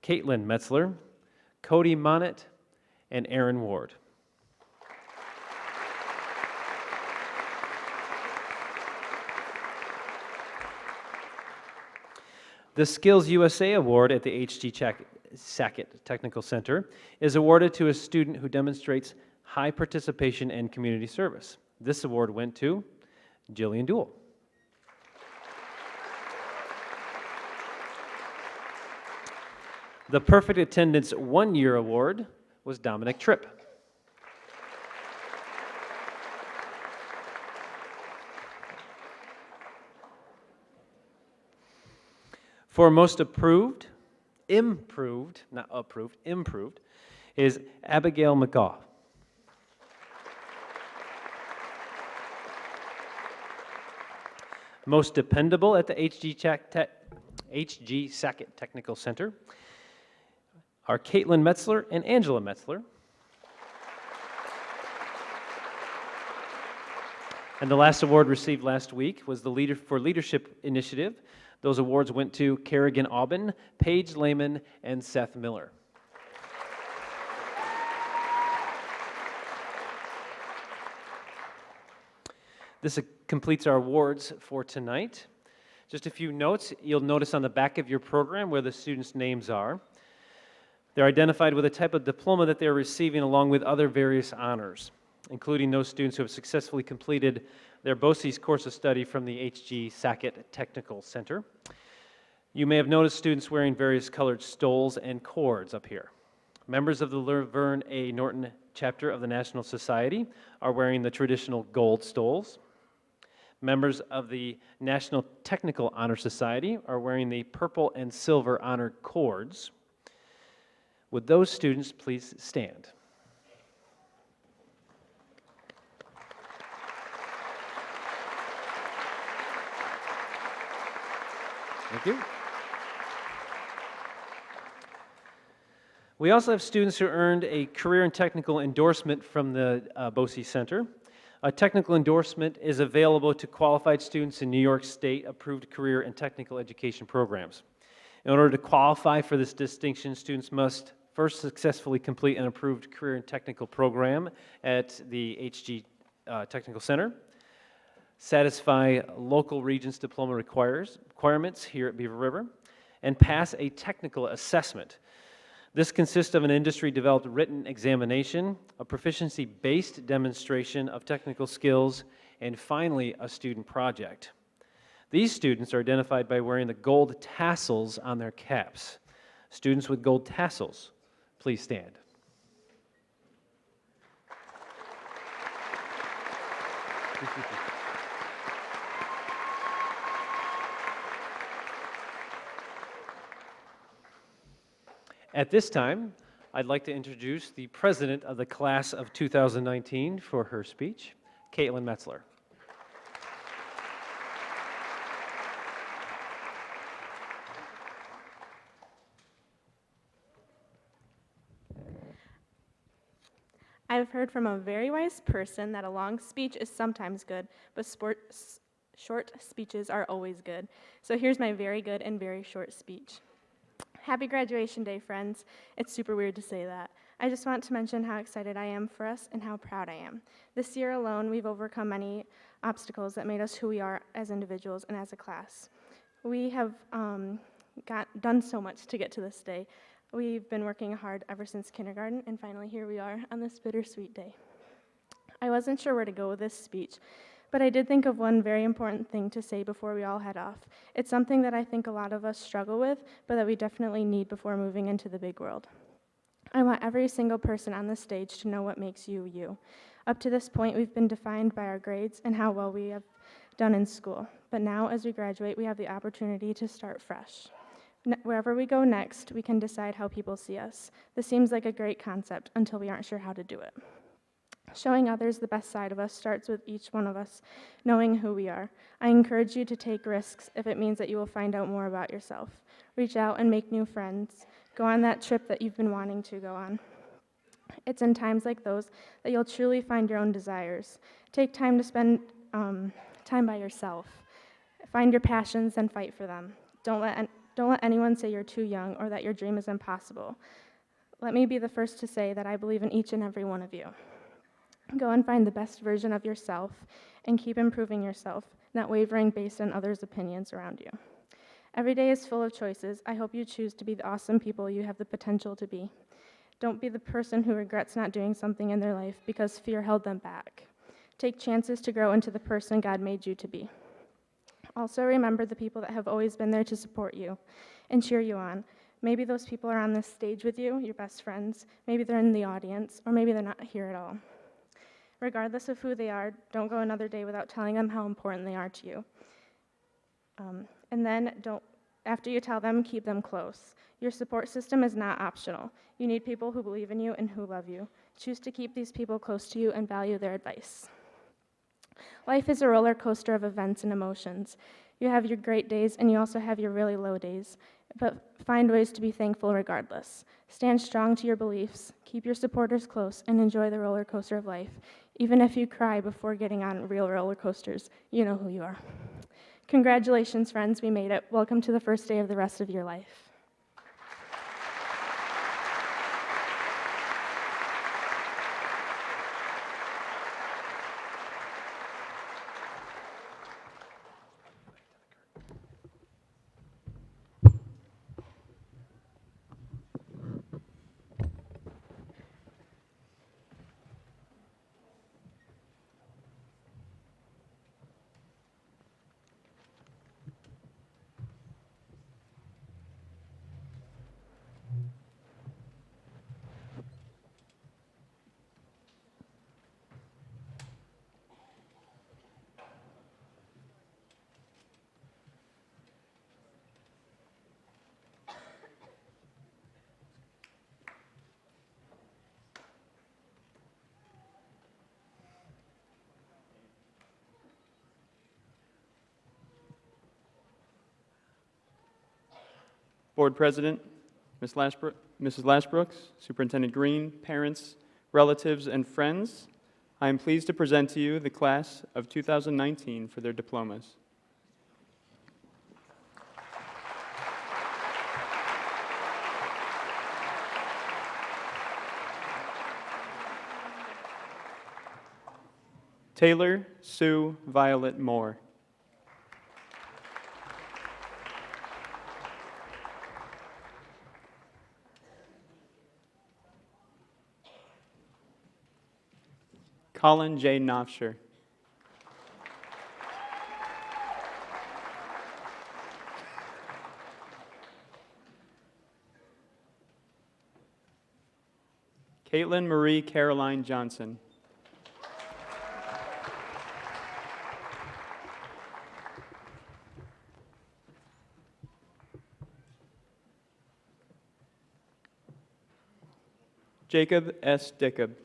Caitlin Metzler, Cody Monnet, and Aaron Ward. The Skills USA Award at the H.G. Sackett Technical Center is awarded to a student who demonstrates high participation and community service. This award went to Jillian Duell. The Perfect Attendance 1-Year Award was Dominic Tripp. For most improved, is Abigail McGaw. Most dependable at the HG Sackett Technical Center are Caitlin Metzler and Angela Metzler. And the last award received last week was the Leader for Leadership Initiative. Those awards went to Kerrigan Aubin, Paige Lehman, and Seth Miller. This completes our awards for tonight. Just a few notes. You'll notice on the back of your program where the students' names are. They're identified with a type of diploma that they're receiving along with other various honors, including those students who have successfully completed their BOCES course of study from the HG Sackett Technical Center. You may have noticed students wearing various colored stoles and cords up here. Members of the Laverne A. Norton chapter of the National Society are wearing the traditional gold stoles. Members of the National Technical Honor Society are wearing the purple and silver honored cords. Would those students please stand? Thank you. We also have students who earned a career and technical endorsement from the BOCES Center. A technical endorsement is available to qualified students in New York State approved career and technical education programs. In order to qualify for this distinction, students must first successfully complete an approved career and technical program at the HG Technical Center, satisfy local region's diploma requirements here at Beaver River, and pass a technical assessment. This consists of an industry-developed written examination, a proficiency-based demonstration of technical skills, and finally, a student project. These students are identified by wearing the gold tassels on their caps. Students with gold tassels, please stand. At this time, I'd like to introduce the president of the class of 2019 for her speech, Caitlin Metzler. I've heard from a very wise person that a long speech is sometimes good, but short speeches are always good. So here's my very good and very short speech. Happy graduation day, friends. It's super weird to say that. I just want to mention how excited I am for us and how proud I am. This year alone, we've overcome many obstacles that made us who we are as individuals and as a class. We have done so much to get to this day. We've been working hard ever since kindergarten, and finally here we are on this bittersweet day. I wasn't sure where to go with this speech, but I did think of one very important thing to say before we all head off. It's something that I think a lot of us struggle with, but that we definitely need before moving into the big world. I want every single person on this stage to know what makes you, you. Up to this point, we've been defined by our grades and how well we have done in school. But now, as we graduate, we have the opportunity to start fresh. Wherever we go next, we can decide how people see us. This seems like a great concept until we aren't sure how to do it. Showing others the best side of us starts with each one of us knowing who we are. I encourage you to take risks if it means that you will find out more about yourself. Reach out and make new friends. Go on that trip that you've been wanting to go on. It's in times like those that you'll truly find your own desires. Take time to spend time by yourself. Find your passions and fight for them. Don't let anyone say you're too young or that your dream is impossible. Let me be the first to say that I believe in each and every one of you. Go and find the best version of yourself and keep improving yourself, not wavering based on others' opinions around you. Every day is full of choices. I hope you choose to be the awesome people you have the potential to be. Don't be the person who regrets not doing something in their life because fear held them back. Take chances to grow into the person God made you to be. Also remember the people that have always been there to support you and cheer you on. Maybe those people are on this stage with you, your best friends. Maybe they're in the audience, or maybe they're not here at all. Regardless of who they are, don't go another day without telling them how important they are to you. And then after you tell them, keep them close. Your support system is not optional. You need people who believe in you and who love you. Choose to keep these people close to you and value their advice. Life is a roller coaster of events and emotions. You have your great days and you also have your really low days, but find ways to be thankful regardless. Stand strong to your beliefs, keep your supporters close, and enjoy the roller coaster of life. Even if you cry before getting on real roller coasters, you know who you are. Congratulations, friends, we made it. Welcome to the first day of the rest of your life. Board President, Mrs. Lashbrooks, Superintendent Green, parents, relatives, and friends, I am pleased to present to you the class of 2019 for their diplomas. Taylor Sue Violet Moore. Colin J. Knopfscher. Caitlin Marie Caroline Johnson. Jacob S. Dickob.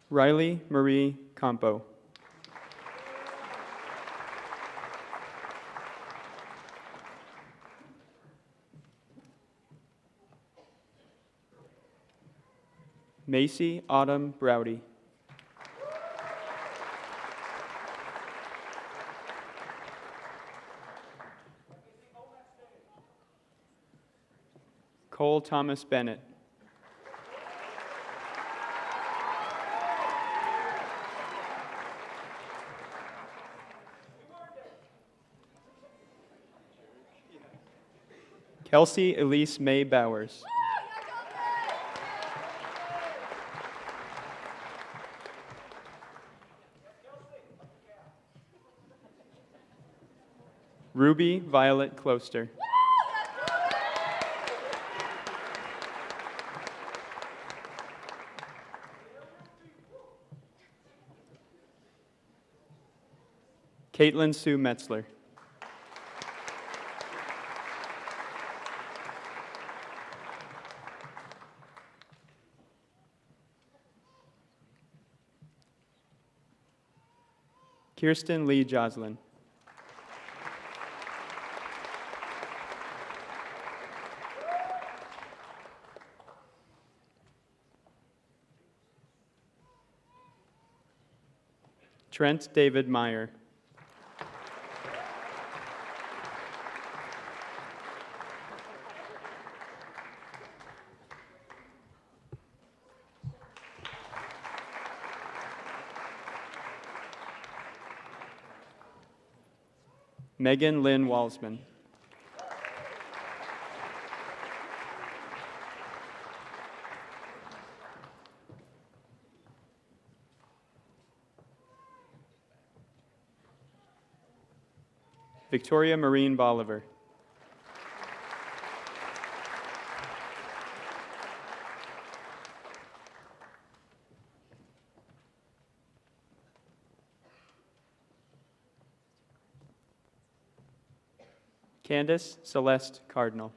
Riley Marie Campo. Macy Autumn Browdy. Cole Thomas Bennett. Kelsey Elise May Bowers. Ruby Violet Closter. Caitlin Sue Metzler. Kirsten Lee Joslin. Trent David Meyer. Megan Lynn Walsman. Victoria Marine Bolivar. Candace Celeste Cardinal.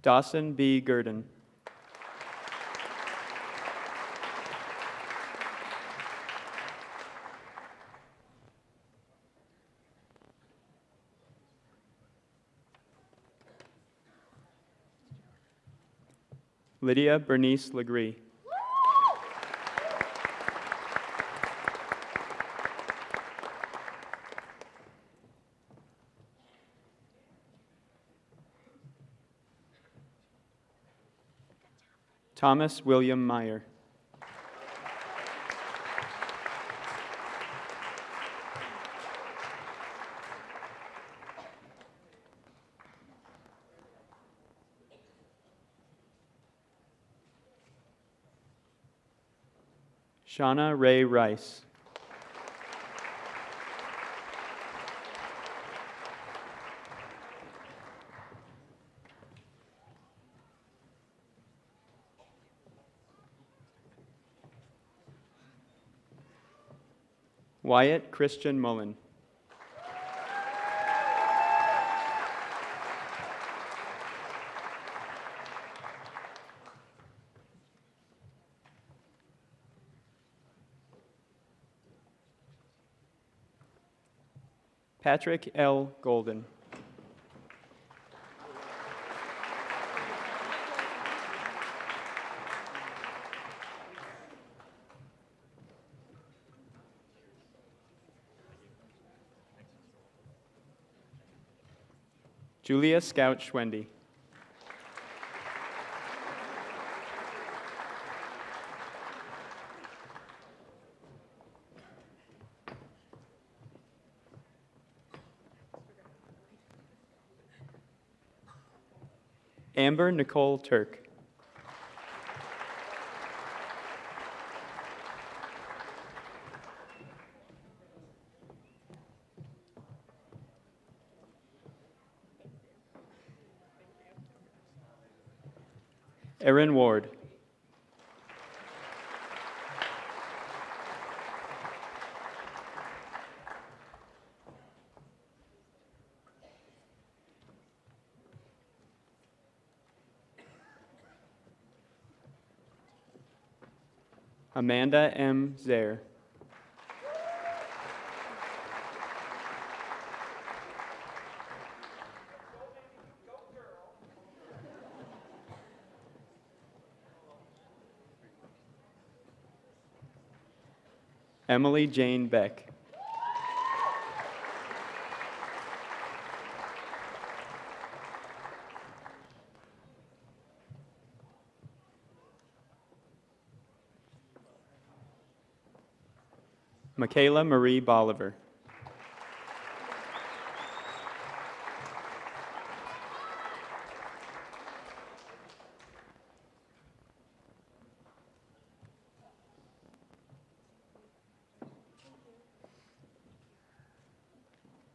Dawson B. Gurdon. Lydia Bernice Legree. Thomas William Meyer. Shauna Ray Rice. Wyatt Christian Mullen. Patrick L. Golden. Julia Scout Schwendy. Amber Nicole Turk. Erin Ward. Amanda M. Zaire. Emily Jane Beck. Michaela Marie Bolivar.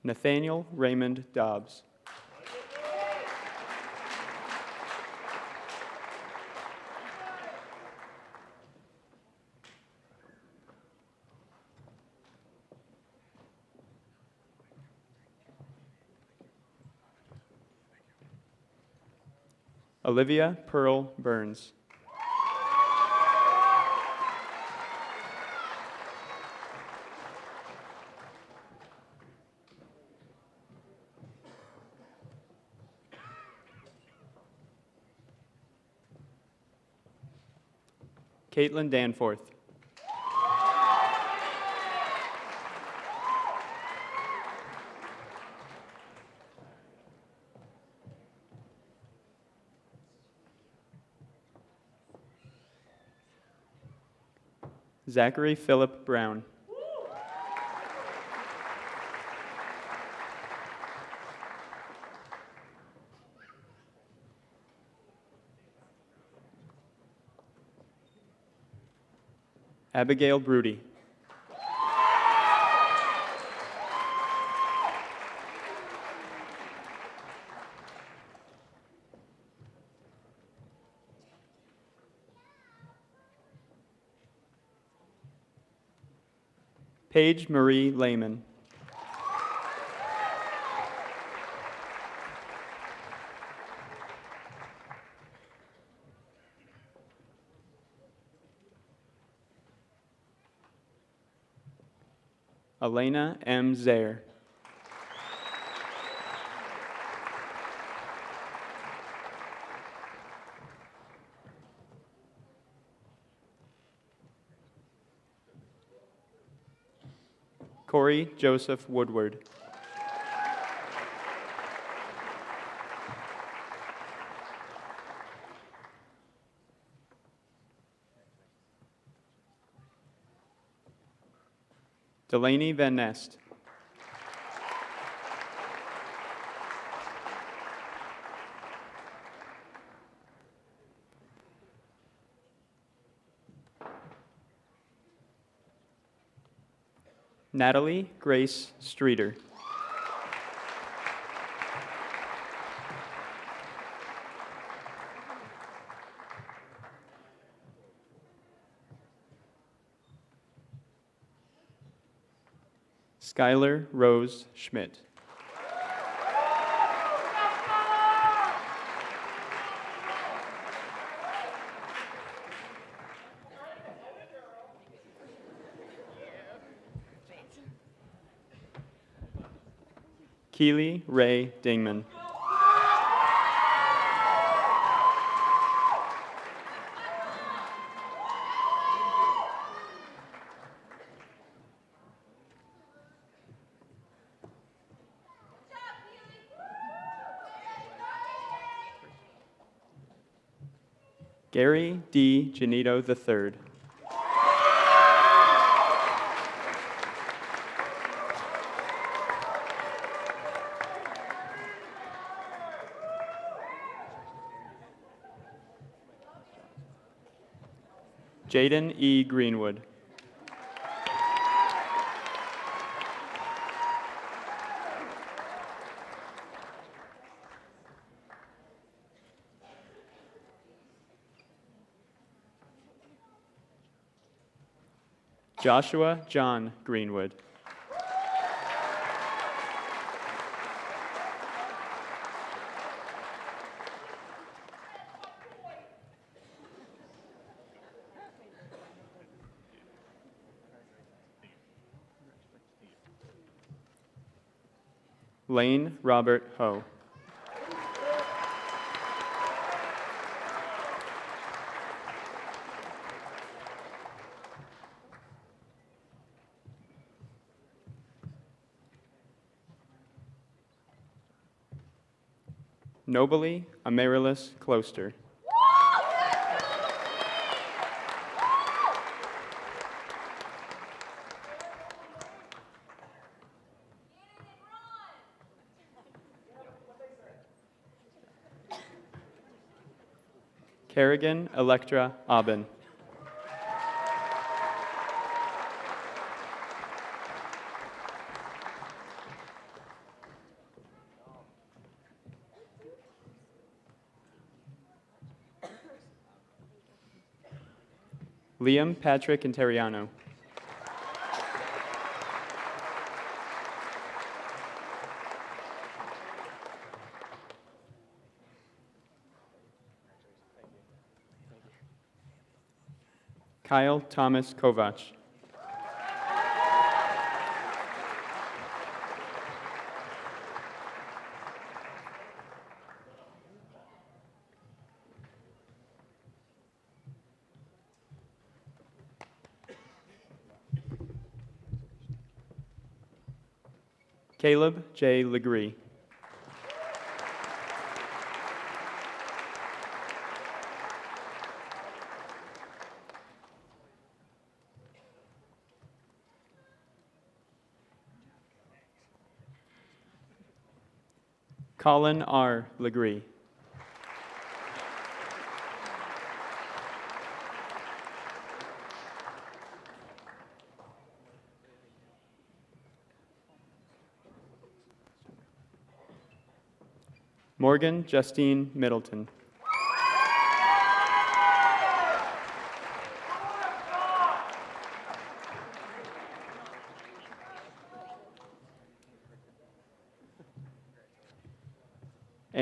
Nathaniel Raymond Dobbs. Olivia Pearl Burns. Caitlin Danforth. Zachary Philip Brown. Abigail Broody. Paige Marie Lehman. Elena M. Zaire. Corey Joseph Woodward. Delaney Van Nest. Natalie Grace Streeter. Skylar Rose Schmidt. Keely Ray Dingman. Gary D. Janito III. Jaden E. Greenwood. Joshua John Greenwood. Lane Robert Ho. Nobly Amaryllis Closter. Kerrigan Electra Aubin. Liam Patrick Interiano. Kyle Thomas Kovach. Caleb J. Legree. Colin R. Legree. Morgan Justine Middleton.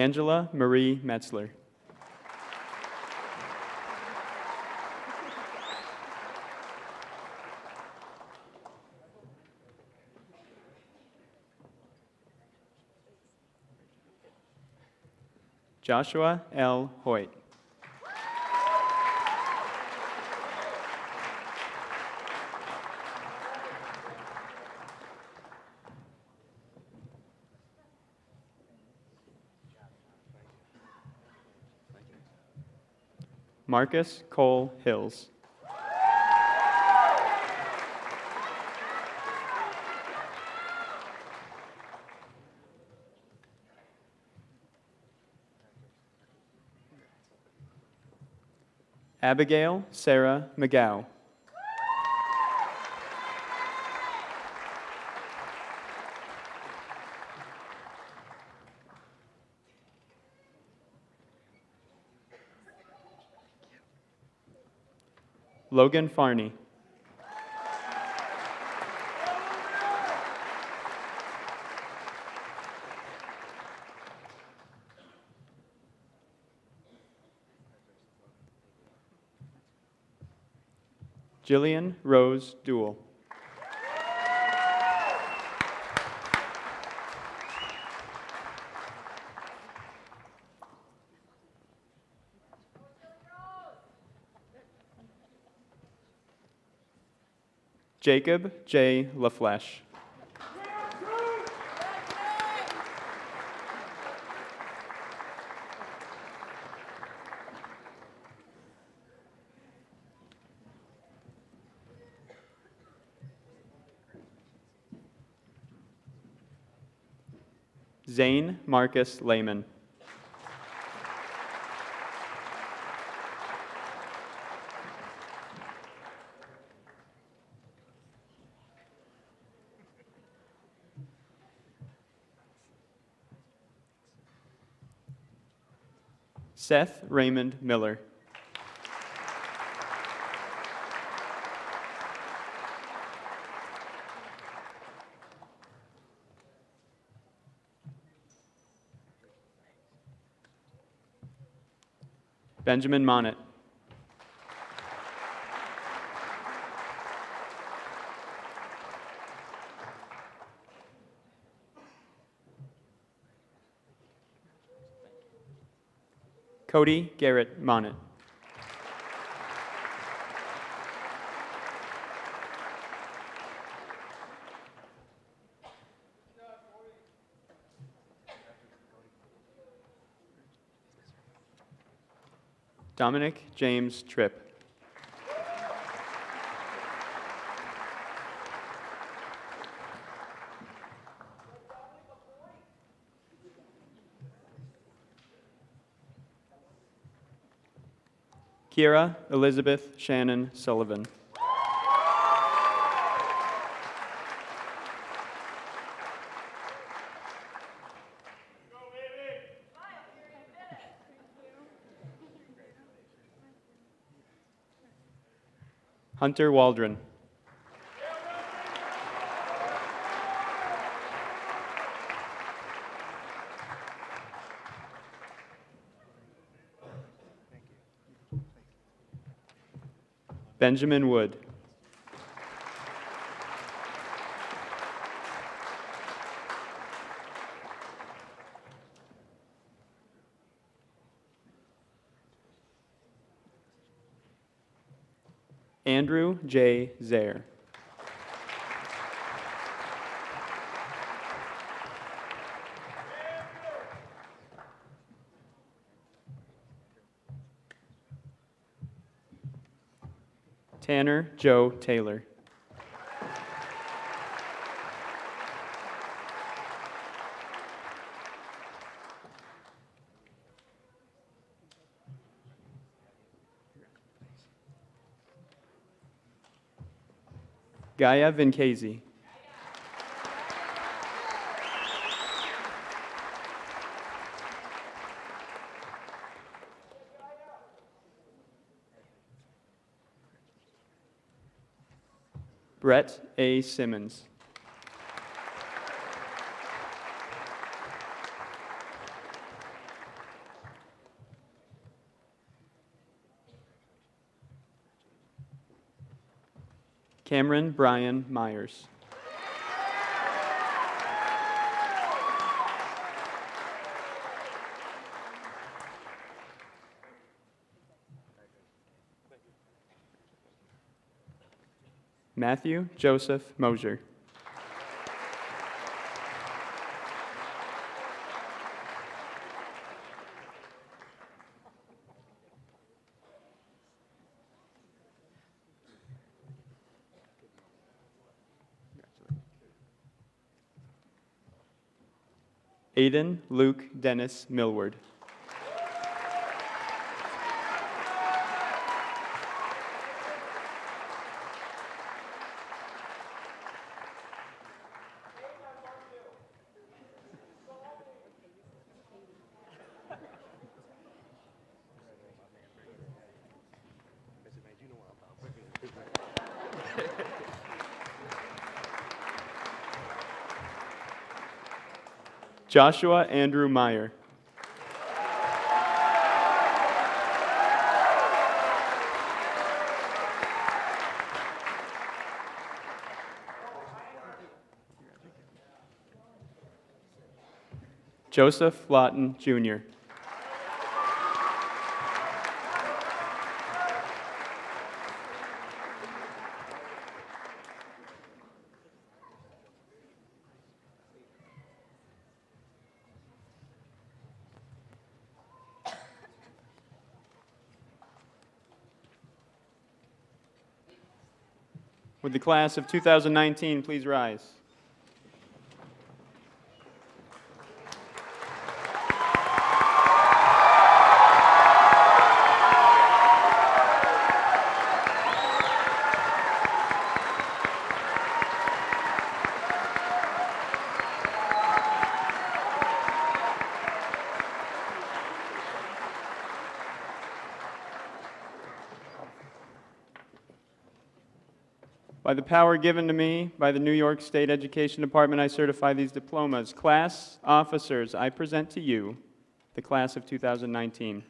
Angela Marie Metzler. Joshua L. Hoyt. Marcus Cole Hills. Abigail Sarah McGow. Logan Farney. Jillian Rose Duell. Jacob J. LaFleche. Zane Marcus Lehman. Seth Raymond Miller. Benjamin Monnet. Cody Garrett Monnet. Dominic James Tripp. Kiera Elizabeth Shannon Sullivan. Hunter Waldron. Benjamin Wood. Andrew J. Zaire. Tanner Joe Taylor. Gaia Vincasi. Brett A. Simmons. Cameron Brian Myers. Matthew Joseph Mosier. Aiden Luke Dennis Millward. Joshua Andrew Meyer. Joseph Lawton Jr. Would the class of 2019 please rise? By the power given to me by the New York State Education Department, I certify these diplomas. Class officers, I present to you the class of 2019.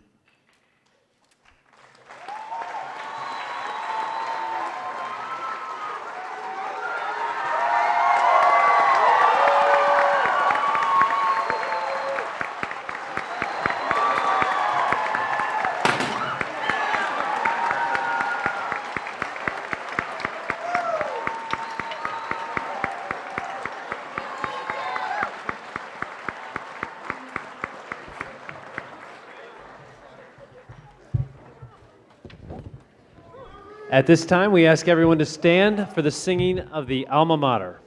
At this time, we ask everyone to stand for the singing of the Alma Mater.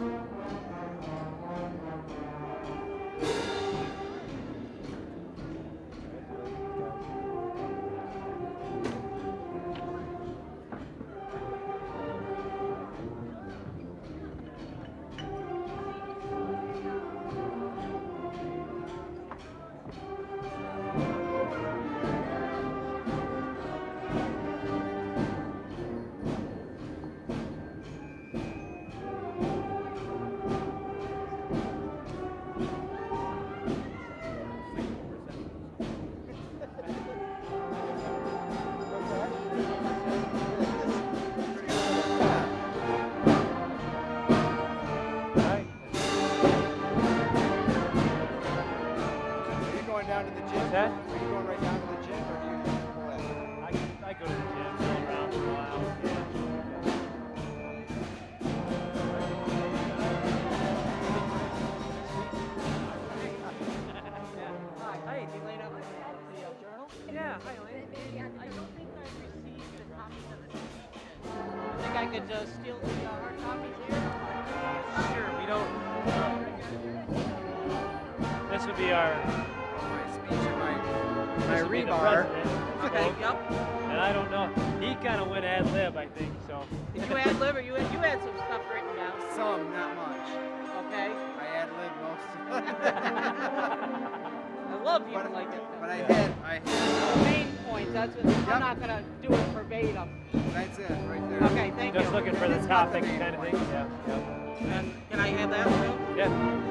Are you going down to the gym? That? Are you going right down to the gym, or do you just go ahead? I go to the gym, run around for a while. Hi, you laid out the journal? Yeah, hi, Elaine. I don't think I received a copy of the You think I could steal the hard copies here? Sure, we don't. This would be our My speech and my this would be the rebar. president. Okay, spoke, yep. And I don't know. He kind of went ad lib, I think. So. Did you ad lib or you had some stuff written down? Some, not much. Okay. I ad lib most of it. I love people like that. But I Yeah. had The main points, that's what, Yep. I'm not gonna do it verbatim. that's it right there. Okay, thank you. Just looking for the It's got the topic main kind of thing. points. Yeah. And can I have that too? Yeah.